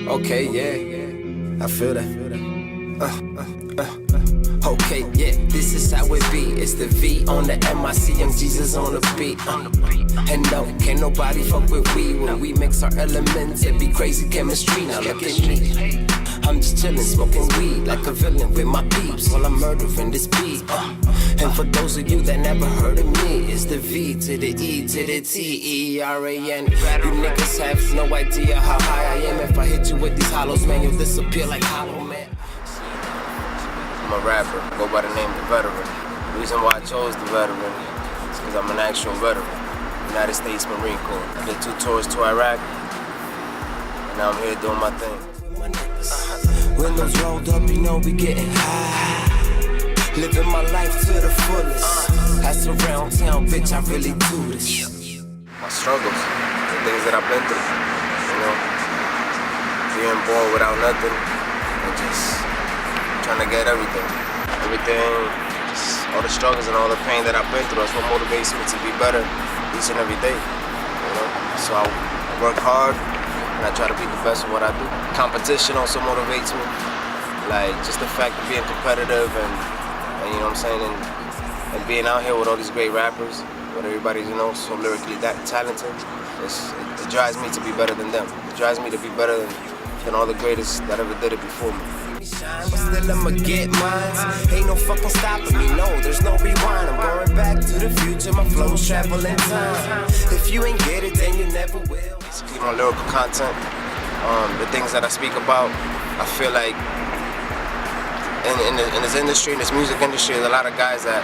Okay, yeah, I feel that. Okay, yeah, this is how it be. It's the V on the MIC, Young Jesus on the beat. And no, can't nobody fuck with we. When we mix our elements, it be crazy chemistry. Now look at me, I'm just chillin', smoking weed like a villain with my peeps while I'm murdering this beat. And for those of you that never heard of me, it's the V to the E to the T-E-R-A-N. You niggas have no idea how high I am. If I hit you with these hollows, man, you'll disappear like Hollow Man. I'm a rapper, I go by the name The Veteran. The reason why I chose The Veteran is because I'm an actual veteran. United States Marine Corps. I did 2 tours to Iraq, and now I'm here doing my thing. Windows rolled up, you know we getting high. Living my life to the fullest. That's around town, bitch, I really do this. My struggles, the things that I've been through, you know. Being born without nothing, and just trying to get everything, just all the struggles and all the pain that I've been through. That's what motivates me to be better each and every day, you know. So I work hard and I try to be the best at what I do. Competition also motivates me, like just the fact of being competitive and you know what I'm saying, and being out here with all these great rappers, with everybody, you know, so lyrically that talented. It drives me to be better than them. It drives me to be better than all the greatest that ever did it before me. But still I'ma get mine. Ain't no fucking stopping me, no, there's no rewind. I'm going back to the future, my flow's traveling time. If you ain't get it, then you never will. Basically my lyrical content, the things that I speak about, I feel like in this industry, in this music industry, there's a lot of guys that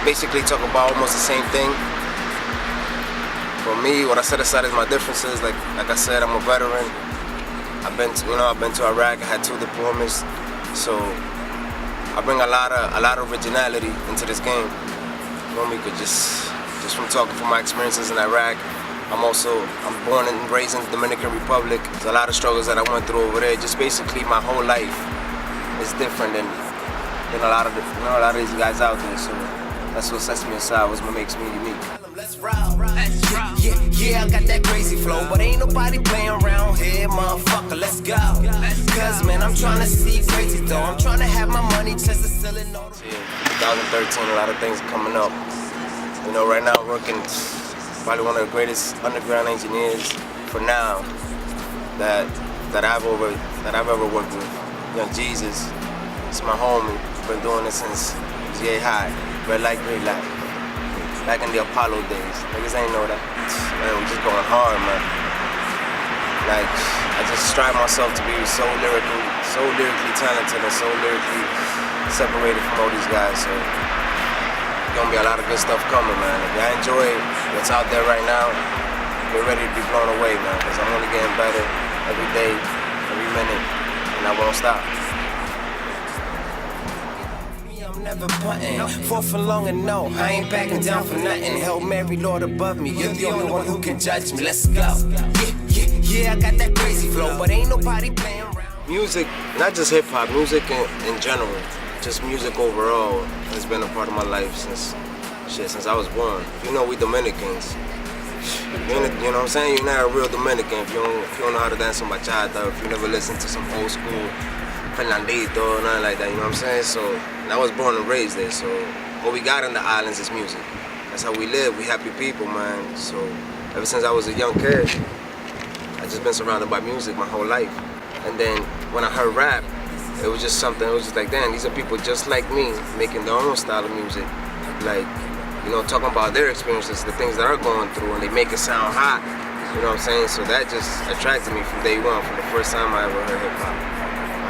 basically talk about almost the same thing. For me, what I set aside is my differences. Like I said, I'm a veteran. I've been to Iraq. I had 2 deployments, so I bring a lot of originality into this game. You know, we could just from talking from my experiences in Iraq. I'm born and raised in the Dominican Republic. There's a lot of struggles that I went through over there. Just basically my whole life is different than a lot of these guys out there. So that's what sets me aside. What makes me unique. Let's roll. Yeah, I got that crazy flow, but ain't nobody playing around here, motherfucker. Let's go. Cause man, I'm trying to see crazy though. I'm trying to have my money just to sell it. 2013, a lot of things are coming up. You know, right now I'm working probably one of the greatest underground engineers for now that I've ever worked with. Young Jesus, it's my homie. Been doing it since J High, red light, green light. Back in the Apollo days. Niggas ain't know that. Man, we're just going hard, man. Like, I just strive myself to be so lyrically talented and so lyrically separated from all these guys. So, there's gonna be a lot of good stuff coming, man. If y'all enjoy what's out there right now, get ready to be blown away, man. Because I'm only getting better every day, every minute, and I won't stop. Never button, 4th and long and no, I ain't backing down for nothing. Hail Mary, Lord above me, you're the only one who can judge me. Let's go. Yeah, I got that crazy flow, but ain't nobody playing around. Music, not just hip hop, music in general, just music overall has been a part of my life since I was born. You know, we Dominicans. You know what I'm saying? You're not a real Dominican if you don't know how to dance on bachata, if you never listen to some old school Fernandito or nothing like that, you know what I'm saying? So, I was born and raised there, so what we got in the islands is music. That's how we live, we happy people, man. So, ever since I was a young kid, I just been surrounded by music my whole life. And then, when I heard rap, it was just something, it was just like, damn, these are people just like me, making their own style of music. Like, you know, talking about their experiences, the things that are going through, and they make it sound hot. You know what I'm saying? So that just attracted me from day one, from the first time I ever heard hip-hop.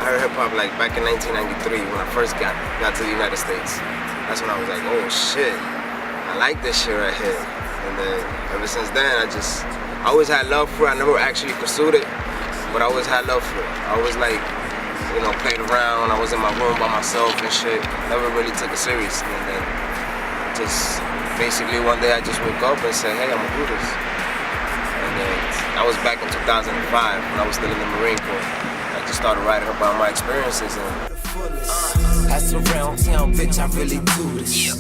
I heard hip-hop like back in 1993 when I first got to the United States. That's when I was like, oh shit, I like this shit right here. And then ever since then, I always had love for it. I never actually pursued it, but I always had love for it. I always like, you know, played around. I was in my room by myself and shit. Never really took it seriously. And then just basically one day I just woke up and said, hey, I'm gonna do this. And then I was back in 2005 when I was still in the Marine Corps. I just started writing about my experiences and that's around town, bitch, I really do this.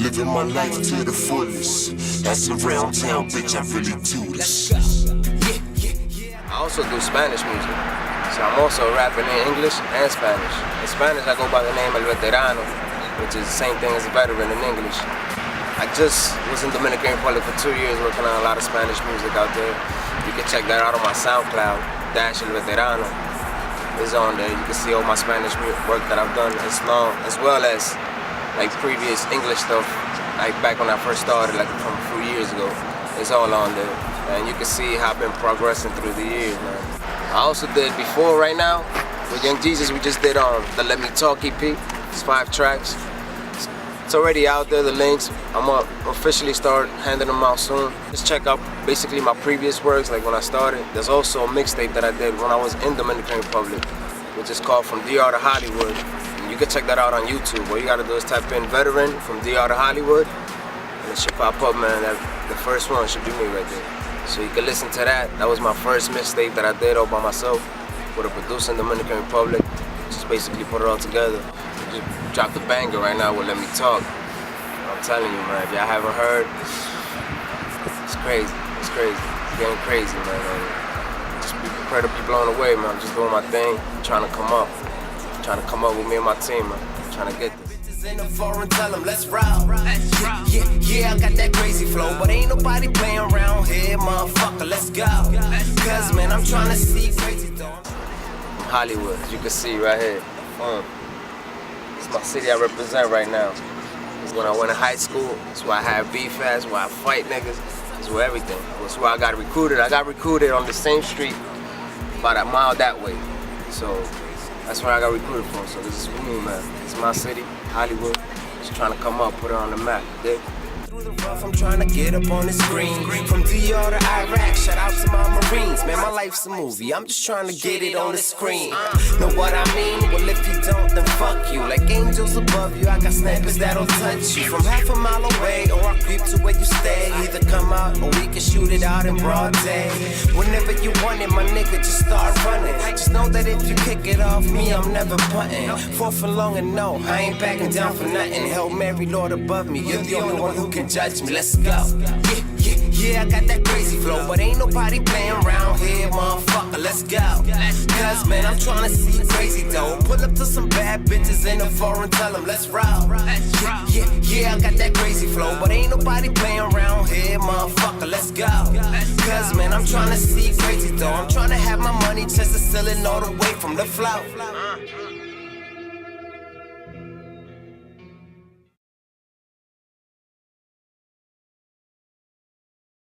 Living my life to the fullest. That's around town, bitch, I really do this. I also do Spanish music. So I'm also rapping in English and Spanish. In Spanish, I go by the name El Veterano, which is the same thing as a veteran in English. I just was in Dominican Republic for 2 years working on a lot of Spanish music out there. You can check that out on my SoundCloud, Dash El Veterano is on there. You can see all my Spanish work that I've done as well as like previous English stuff, like back when I first started, like from a few years ago. It's all on there. And you can see how I've been progressing through the years, man. I also did before right now, with Young Jesus, we just did the Let Me Talk EP. It's 5 tracks. It's already out there, the links. I'm gonna officially start handing them out soon. Just check out basically my previous works, like when I started. There's also a mixtape that I did when I was in Dominican Republic, which is called From DR to Hollywood. And you can check that out on YouTube. All you gotta do is type in Veteran from DR to Hollywood, and it should pop up, man. The first one should be me right there. So you can listen to that. That was my first mixtape that I did all by myself with a producer in Dominican Republic. Just basically put it all together. Just dropped a banger right now with Let Me Talk. I'm telling you, man, if y'all haven't heard, it's crazy. It's crazy. It's getting crazy, man. Just be prepared to be blown away, man. I'm just doing my thing, trying to come up. Trying to come up with me and my team, man. Trying to get this. In the foreign, tell them let's roll. Yeah, I got that crazy flow, but ain't nobody playing around here, motherfucker. Let's go. Cause man, I'm trying to see crazy though. From Hollywood, as you can see right here. It's my city I represent right now. It's when I went to high school. It's where I had beef at. It's where I fight niggas. It's where everything. It's where I got recruited. I got recruited on the same street, about a mile that way. So that's where I got recruited from. So this is for me, man. It's my city, Hollywood. Just trying to come up, put it on the map. Dig? Through the rough, I'm trying to get up on the screen. From DR to Iraq, shout out to my Marines. Man, my life's a movie, I'm just trying to get it on the screen. Know what I mean? Well, if you don't, then fuck you. Like angels above you, I got snappers that'll touch you. From half a mile away, or I creep to where you stay. Either come out, or we can shoot it out in broad day. Whenever you want it, my nigga, just start running. Just know that if you kick it off me, I'm never punting. 4th and long and no, I ain't backing down for nothing. Hail Mary, Lord above me, you're the only one who can judge me. Let's go. Yeah, I got that crazy flow, but ain't nobody playing around here, motherfucker. Let's go. Cause man, I'm trying to see crazy though. Pull up to some bad bitches in the foreign, tell them let's roll. Yeah, I got that crazy flow, but ain't nobody playing around here, motherfucker. Let's go. Cause man, I'm trying to see crazy though. I'm trying to have my money just to sell it all the way from the flow.